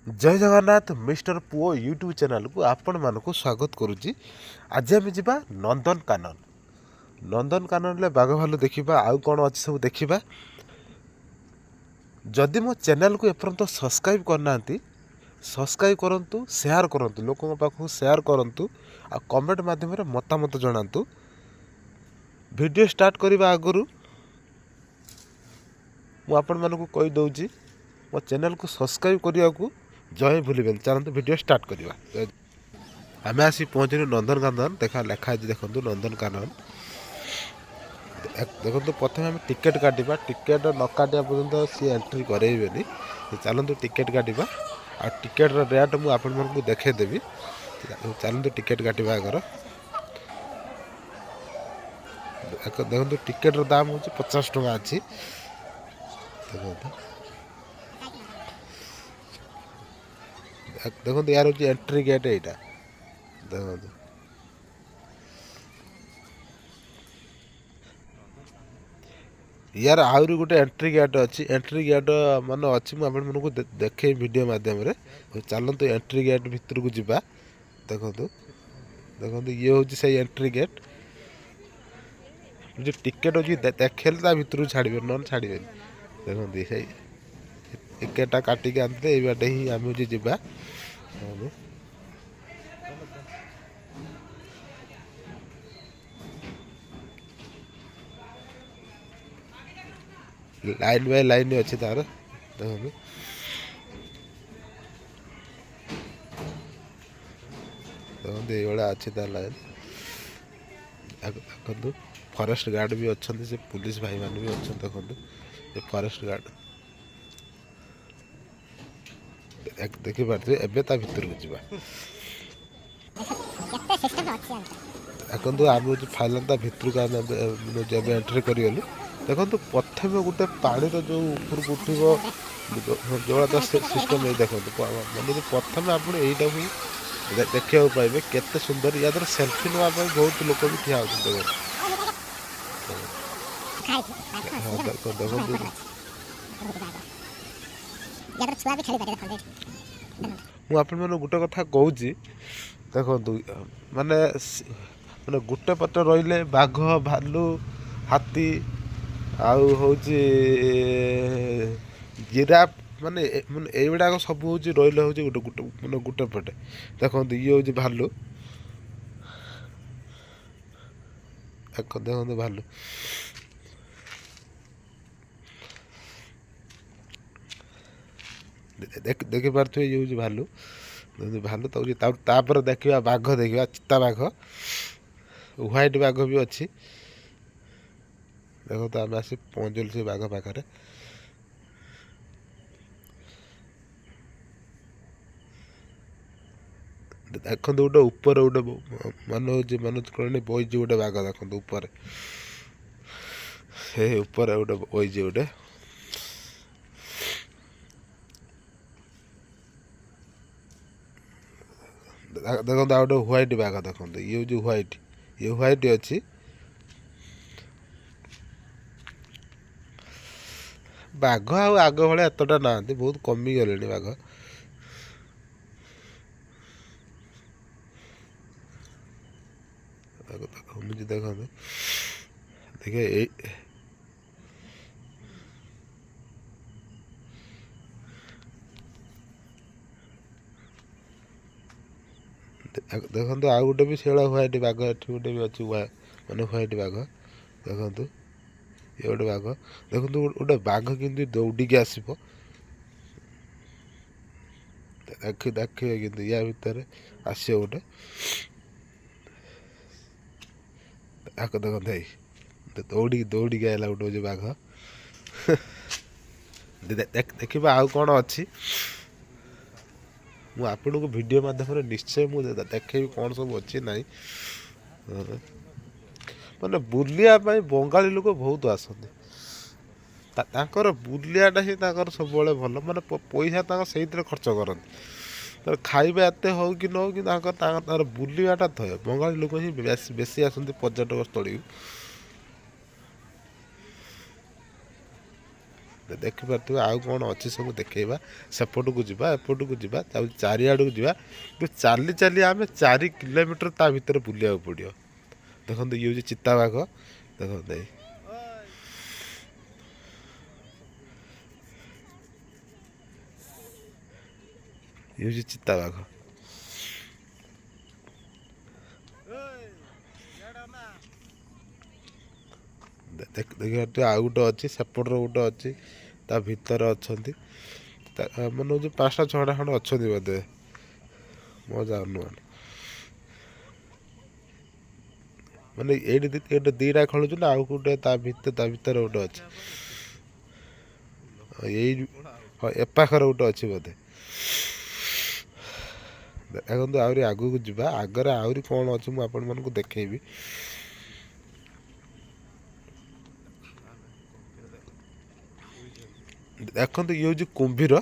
जय जगन्नाथ मिस्टर पुओ YouTube channel को आपण मानक स्वागत करुच्ची। आज आम जा नंदनकानन। नंदनकानन बाघ भालू देखा आउ कौन अच्छी सब देखा। जदि मो चैनल को एपर्यंत सब्सक्राइब करना सब्सक्राइब करूँ, शेयर करूँ, लोकों पाखु शेयर करूँ, आ कमेंट मध्यम मतामत जनातु। वीडियो स्टार्ट करने आगु मुझे कहीदे मो चैनल को सब्सक्राइब करने को जय भूलें। चलते वीडियो स्टार्ट करवा। आम आसी पहुँचलु नंदनकानन। देखा लेखाई देखो नंदनकानन। देखो प्रथम आम टिकेट काटा। टिकेट न काटा पर्यंत सी एंट्री करेबे। चलतु टिकेट काटा। आ टिकेट रेट मुझे आपण मानक देखईदेवी। चलतु टिकेट काटा आगर। देखो टिकेट दाम हूँ 50 टଙ୍କା अच्छी। देखो यार हूँ एंट्री गेट यहाँ। देखो यार आहरी गोटे एंट्री गेट अच्छी। एंट्री गेट मान अच्छी मुझे देखे वीडियो मध्यम। चलतु एंट्री गेट भितर को जावा। देखो देखो ये हूँ से एंट्री गेट। जो टिकेट अच्छी देखेले भितर छाड़े न छाड़े। देखो से टिकेटा काटिक आनते ये बाटे ही आम हूँ जा। लाइन बाय लाइन अच्छी तार। देखो देखो ये अच्छी तार लाइन। देखो फॉरेस्ट गार्ड भी अच्छा से पुलिस भाई मान भी अच्छा। देखो फॉरेस्ट गार्ड देखी पारे एवं भितर को जावा। देखो आम हूँ फाइनल भितर को आम एंट्री करगलु। देखो प्रथम गोटे पानी जो ऊपर को उठ जो सिस्टम ये देखो मैंने प्रथम आप देखा पाइबे केते सुंदर। या द्वारा सेल्फी नापी बहुत लोग भी ठिया होते। मुझे आपण गोटे कथा कहूँ। देखो माने माने गोटे पटे रही बाघ भालू हाथी आउ हूँ जिराफ माने माने युवाक सब हूँ रही हूँ गोटे गोटे माने गोटे पटे। देखो ये हूँ भालू। देखो भालू देखी पारे ये हूँ भालू। भालू तापर देखा बाघ देखा चिता बाघ व्हाइट बाघ भी अच्छी। देखो तो आम आसी पहुँचल से बाघ पाखे। देखो गोटे ऊपर गोटे मनोज मनोज कलोनी बही गोटे बाघ। देखो ऊपर ऊपर गोटे बही गोटे। देखो गोटे व्हाइट बाघ। देखो ये हूँ व्हाइट। ये व्हाइट अच्छी। बाघ आग भाया एतटा ना बहुत कमी गले बाघ। मुझे देखो देखिए देखो आउ गोटे भी से व्हाइट बाघ एटी गोटे भी अच्छी माने व्हाइट बाघ। देखो ये गोटे बाघ। देखो गोटे बाघ कि दौड़िकी आसब। देखिए कि या भितर आस गोटे। देखो दौड़ी दौड़िकी आला गोटे बाघ। देखा आउ कौन अच्छी मुझे आपन को वीडियो माध्यम निश्चय मुझे देखेबी कौन सब अच्छी ना। माने बुलिया बंगाली लोक बहुत आसती। बुलियाटा ही सब भल माने पैसा से खर्च करते। खाଇବା एत हो कि न हो कि बुलवाटा थय बंगाली लोक ही बेसी आसती पर्यटक स्थल। ଦେଖିପାରୁଥିବେ ଆଉ କ'ଣ ଅଛି ସବୁ ଦେଖେଇବା। ସେପଟକୁ ଯିବା ଏପଟକୁ ଯିବା ଚାରିଆଡ଼କୁ ଯିବା, କିନ୍ତୁ ଚାଲି ଚାଲି ଆମେ 4 କିଲୋମିଟର ତା ଭିତରେ ବୁଲିବାକୁ ପଡ଼ିବ। ଦେଖନ୍ତୁ ଇଏ ହେଉଛି ଚିତାବାଘ। ଦେଖନ୍ତୁ ଏଇ ହେଉଛି ଚିତାବାଘ। ଦେଖିପାରୁଥିବେ ଆଉ ଗୋଟେ ଅଛି, ସେପଟର ଗୋଟେ ଅଛି, ତା ଭିତରେ ଅଛନ୍ତି। ମାନେ ହେଉଛି 5ଟା 6ଟା ଖଣ୍ଡେ ଅଛନ୍ତି ବୋଧେ, ମୋ ଅନୁମାନ। ମାନେ ଏଇଠି 2ଟା ଖେଳୁଛନ୍ତି, ଆଉ ଗୋଟେ ତା ଭିତରେ ଗୋଟେ ଅଛି। ଏଇ ହଁ ଏ ପାଖରେ ଗୋଟେ ଅଛି ବୋଧେ। ଦେଖନ୍ତୁ ଆହୁରି ଆଗକୁ ଯିବା, ଆଗରେ ଆହୁରି କ'ଣ ଅଛି ମୁଁ ଆପଣମାନଙ୍କୁ ଦେଖେଇବି। ଦେଖନ୍ତୁ ଇଏ ହେଉଛି କୁମ୍ଭୀର।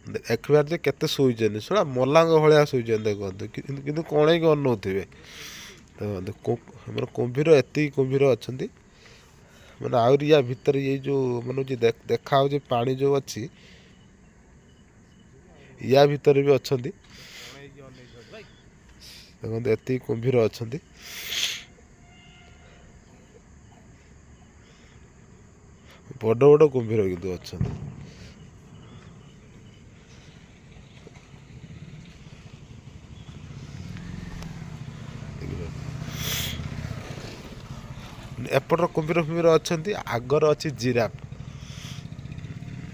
ଦେଖିବାର ଯେ କେତେ ଶୋଇଛନ୍ତି, ଶୁଣା ମଲାଙ୍କ ଭଳିଆ ଶୋଇଛନ୍ତି। ଦେଖନ୍ତୁ କିନ୍ତୁ କଣେଇକି ଅନଉଥିବେ। ଦେଖନ୍ତୁ ଆମର କୁମ୍ଭୀର, ଏତିକି କୁମ୍ଭୀର ଅଛନ୍ତି। ମାନେ ଆହୁରି ୟା ଭିତରେ ଏଇ ଯେଉଁ ମାନେ ହେଉଛି ଦେଖା ହେଉଛି ପାଣି ଯେଉଁ ଅଛି, ୟା ଭିତରେ ବି ଅଛନ୍ତି। ଦେଖନ୍ତୁ ଏତିକି କୁମ୍ଭୀର ଅଛନ୍ତି। ବଡ଼ ବଡ଼ କୁମ୍ଭୀର କିନ୍ତୁ ଅଛନ୍ତି। ଏପଟର କୁମ୍ଭୀର ଅଛନ୍ତି। ଆଗରେ ଅଛି ଜିରାଫ।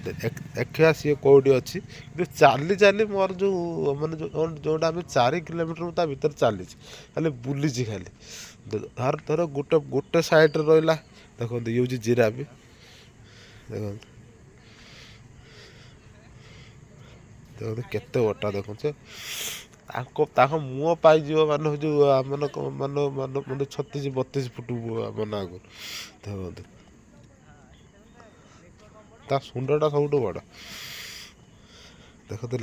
ଦେଖିବା ସିଏ କେଉଁଠି ଅଛି। କିନ୍ତୁ ଚାଲି ଚାଲି ମୋର ଯେଉଁ ମାନେ ଯେଉଁଟା ଆମେ 4 କିଲୋମିଟର ତା ଭିତରେ ଚାଲିଛି, ଖାଲି ବୁଲିଛି ଖାଲି। ଧର ଗୋଟେ ସାଇଡ଼ରେ ରହିଲା। ଦେଖନ୍ତୁ ଇଏ ହେଉଛି ଜିରାଫ। ଦେଖନ୍ତୁ ଦେଖନ୍ତୁ କେତେ ବଟା ଦେଖନ୍ତୁ। ତାଙ୍କ ମୁହଁ ପାଇଯିବ ମାନେ ହେଉଛି ମାନେ 36 32 ଫୁଟ ମାନେ ଆଗରୁ। ଦେଖନ୍ତୁ ତା ଶୁଣ୍ଡଟା ସବୁଠୁ ବଡ଼। ଦେଖନ୍ତୁ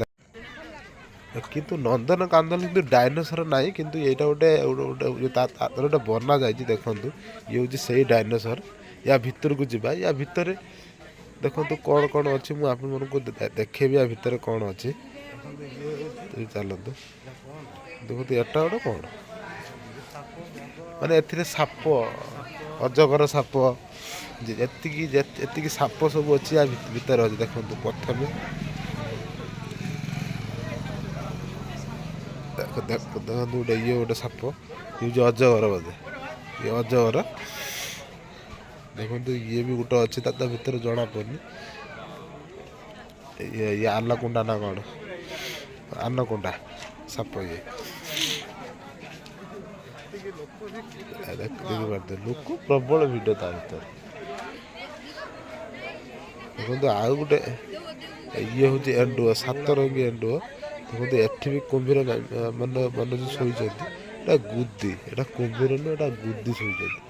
କିନ୍ତୁ ନନ୍ଦନକାନନ କିନ୍ତୁ ଡାଇନୋସର ନାହିଁ, କିନ୍ତୁ ଏଇଟା ଗୋଟେ ବନା ଯାଇଛି। ଦେଖନ୍ତୁ ଇଏ ହେଉଛି ସେଇ ଡାଇନୋସର। ୟା ଭିତରକୁ ଯିବା। ୟା ଭିତରେ ଦେଖନ୍ତୁ କ'ଣ କ'ଣ ଅଛି, ମୁଁ ଆପଣମାନଙ୍କୁ ଦେଖେଇବି ୟା ଭିତରେ କ'ଣ ଅଛି। ଚାଲନ୍ତୁ। ଦେଖନ୍ତୁ ଏଟା ଗୋଟେ କ'ଣ, ମାନେ ଏଥିରେ ସାପ, ଅଜଗର ସାପ, ଏତିକି ସାପ ସବୁ ଅଛି ୟା ଭିତରେ ଅଛି। ଦେଖନ୍ତୁ ପ୍ରଥମେ ଦେଖନ୍ତୁ ଗୋଟେ ଗୋଟେ ସାପ, ଇଏ ହେଉଛି ଅଜଗର ବୋଧେ। ଇଏ ଅଜଗର। ଦେଖନ୍ତୁ ଇଏ ବି ଗୋଟେ ଅଛି, ତା ଭିତରେ ଜଣା ପଡ଼ୁନି। ଇଏ ଆନାକୋଣ୍ଡା ନା କ'ଣ, ଆନାକୋଣ୍ଡା ସାପ ଇଏ। ଦେଖିପାରୁଥିବେ ଲୋକ ପ୍ରବଳ ଭିଡ଼ ତା ଭିତରେ। ଦେଖନ୍ତୁ ଆଉ ଗୋଟେ ଇଏ ହେଉଛି ଏଣ୍ଡୁଅ, 7 ରଙ୍ଗୀ ଏଣ୍ଡୁଅ। ଦେଖନ୍ତୁ ଏଠି ବି କୁମ୍ଭୀର ମାନେ ଶୋଇଛନ୍ତି। ଏଟା ଗୁଦି, ଏଟା କୁମ୍ଭୀର ନୁହେଁ, ଏଟା ଗୁଦି ଶୋଇଛନ୍ତି।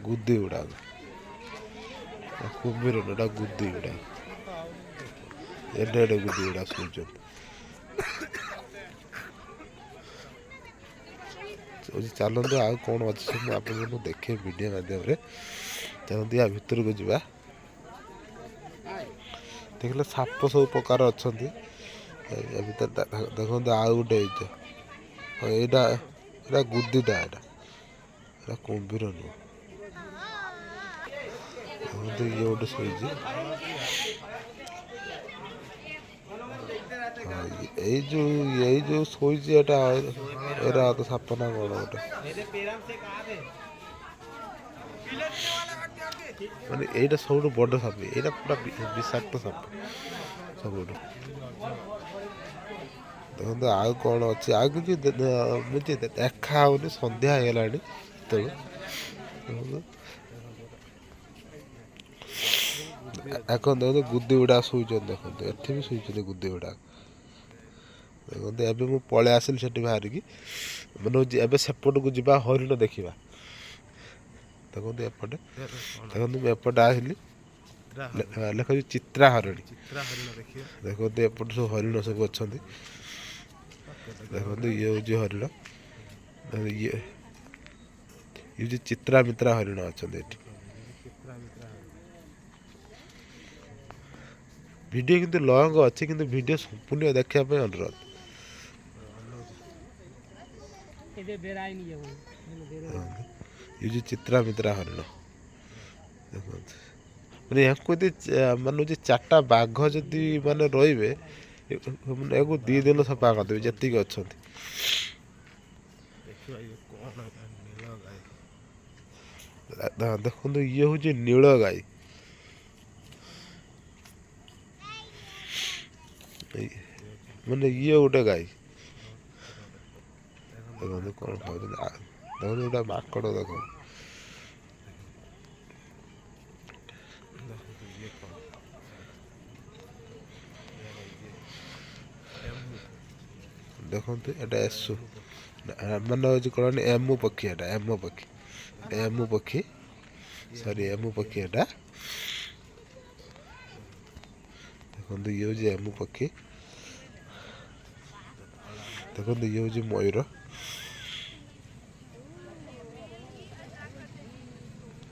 ଗୁଦି ଗୁଡ଼ାକ, କୁମ୍ଭୀର ନୁହେଁ, ଏଟା ଗୁଦି ଗୁଡ଼ାକ। ଏଡ଼େ ଏଡ଼େ ଗୁଦି ଗୁଡ଼ାକ ଶୋଇଛନ୍ତି। ଚାଲନ୍ତୁ ଆଉ କ'ଣ ଅଛି ମୁଁ ଆପଣଙ୍କୁ ଦେଖେଇବି ଭିଡ଼ିଓ ମାଧ୍ୟମରେ। ଚାଲନ୍ତୁ ୟା ଭିତରକୁ ଯିବା। ଦେଖିଲେ ସାପ ସବୁ ପ୍ରକାର ଅଛନ୍ତି ୟା ଭିତରେ। ଦେଖନ୍ତୁ ଆଉ ଗୋଟେ ହେଇଛି, ଏଇଟା ଗୁଦିଟା, ଏଇଟା କୁମ୍ଭୀର ନୁହଁ। ଦେଖନ୍ତୁ ଇଏ ଗୋଟେ ଶୋଇଛି। ଏଇ ଯେଉଁ ଶୋଇଛି ଏଟା ତ ସାପ ନା କ'ଣ ଗୋଟେ। ମାନେ ଏଇଟା ସବୁଠୁ ବଡ଼ ସାପ, ଏଇଟା ପୁରା ବିଷାକ୍ତ ସାପ ସବୁଠୁ। ଦେଖନ୍ତୁ ଆଉ କ'ଣ ଅଛି, ଆଉ କିଛି ଦେଖା ହଉନି, ସନ୍ଧ୍ୟା ହେଇଗଲାଣି ତେଣୁ। ଦେଖନ୍ତୁ ଗୁଦି ଗୁଡ଼ା ଶୋଇଛନ୍ତି। ଦେଖନ୍ତୁ ଏଠି ବି ଶୋଇଛନ୍ତି ଗୁଦି ଗୁଡ଼ା। ଦେଖନ୍ତୁ ଏବେ ମୁଁ ପଳେଇ ଆସିଲି ସେଠି ବାହାରିକି, ମାନେ ହେଉଛି ଏବେ ସେପଟକୁ ଯିବା, ହରିଣ ଦେଖିବା। ଦେଖନ୍ତୁ ଏପଟେ, ଦେଖନ୍ତୁ ମୁଁ ଏପଟେ ଆସିଲି, ଲେଖାଉଛି ଚିତ୍ରା ହରିଣ। ଦେଖନ୍ତୁ ଏପଟେ ସବୁ ହରିଣ ସବୁ ଅଛନ୍ତି। ଦେଖନ୍ତୁ ଇଏ ହେଉଛି ହରିଣ। ଇଏ ହେଉଛି ଚିତ୍ରା ମିତ୍ରା ହରିଣ ଅଛନ୍ତି ଏଠି। ଭିଡ଼ିଓ କିନ୍ତୁ ଲଙ୍ଗ ଅଛି, କିନ୍ତୁ ଭିଡ଼ିଓ ସମ୍ପୂର୍ଣ୍ଣ ଦେଖିବା ପାଇଁ ଅନୁରୋଧ। ये जो चित्रा मित्रा हरिण देखते मैंने यहाँ यदि मान चार्टा बाघ जदि माने रे मैंने या 2 दिन सफा करदेवी जी अच्छा देखो ये हूँ नील गाई मैंने ये गोटे गाई देखो कौन खाऊ देखो गोटे माकड़ देखो देखते एटा एसु माने हूँ कौन एमु पक्षी एटा एमु पक्षी एमु पक्षी सॉरी एमु पक्षी एटा देखो ये हूँ एमु पक्षी देखो ये हूँ मयूर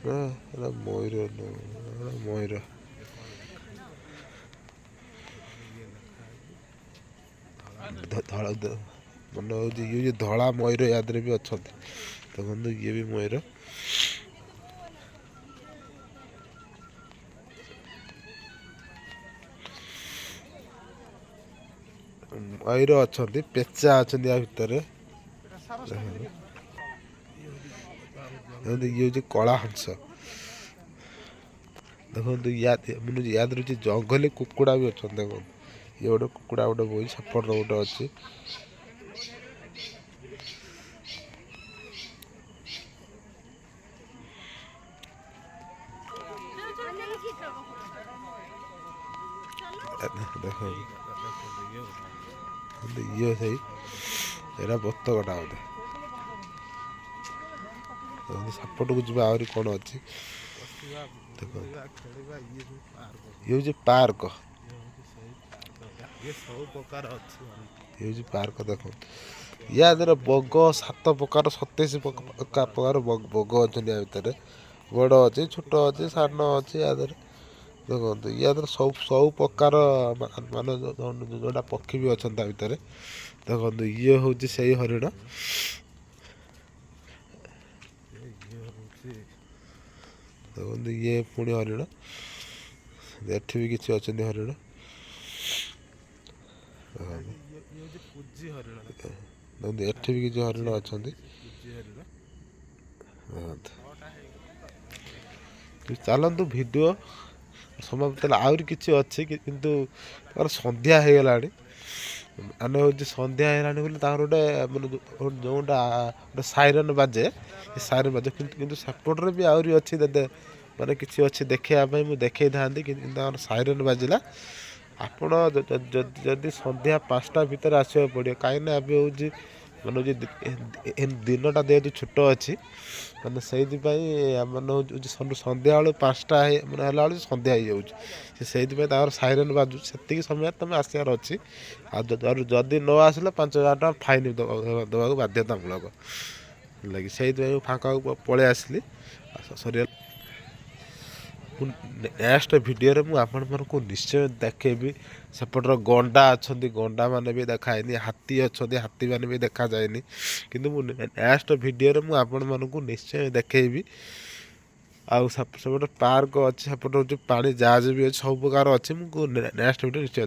मयूर मयूर धड़ा मन हूँ ये धड़ा मयूर याद भी अच्छा देखो ये भी मयूर मयूर अच्छा पेचा अच्छा या भितर ये हूँ कला हंस देखो मैंने याद रही जंगली कुकुड़ा भी अच्छा देखो ये गोटे कुकुड़ा गोटे बोई सफर गोटे अच्छी देखो ये सही एरा बतकटा बोधे सपट को जी आहरी कौन अच्छी देखो ये हूँ पार्क ये हूँ पार्क देखो या बग 7 प्रकार 27 प्रकार बग अच्छा भितर बड़ अच्छे छोट अच्छे सान अच्छे या देखो या सब प्रकार मान जोटा पक्षी भी अच्छा भितर देखो ये हूँ से हरिण देखो ये पुणी हरिण एठी भी किसी अच्छा हरिण देखो एठी भी किसी हरिण अच्छा चलतु वीडियो समाप्त आहरी किसी अच्छी किंतु संध्या हो गला आने हूँ संध्या है गोटे मैंने जोटा गोटे साइरन बाजे साइरन बाजे कि सेपटे भी आहरी अच्छी मैंने किसी अच्छी देखापी मुझे देखी था कि साइरन बाजिला आपण जदि संध्या 5टा भितर आसवा पड़ो कहीं हूँ मैंने दिनटा जेहतु छोट अच्छी मैंने से मैंने संध्या बेलू 5टा मैंने है संध्या हो साइरन बाजू से समय तुम आसार अच्छी आदि न आसला 5,000 टका फाइन देवा बाध्यतामूलक लगे से फाँका पलि आसली सर नेक्स्ट वीडियो मुझे आपण मानक निश्चय देखेबी सेपटर गंडा अच्छा गंडा माने भी देखाएनी हाथी अच्छा हाथी माने भी देखा जाएनी किंतु नेक्स्ट वीडियो मुझे आपण मानक निश्चय देखेबी आउ सेपटे पार्क अच्छे सेपटे हूँ पानी जहाज भी अच्छे सब प्रकार अच्छे मुझे नेक्स्ट वीडियो निश्चय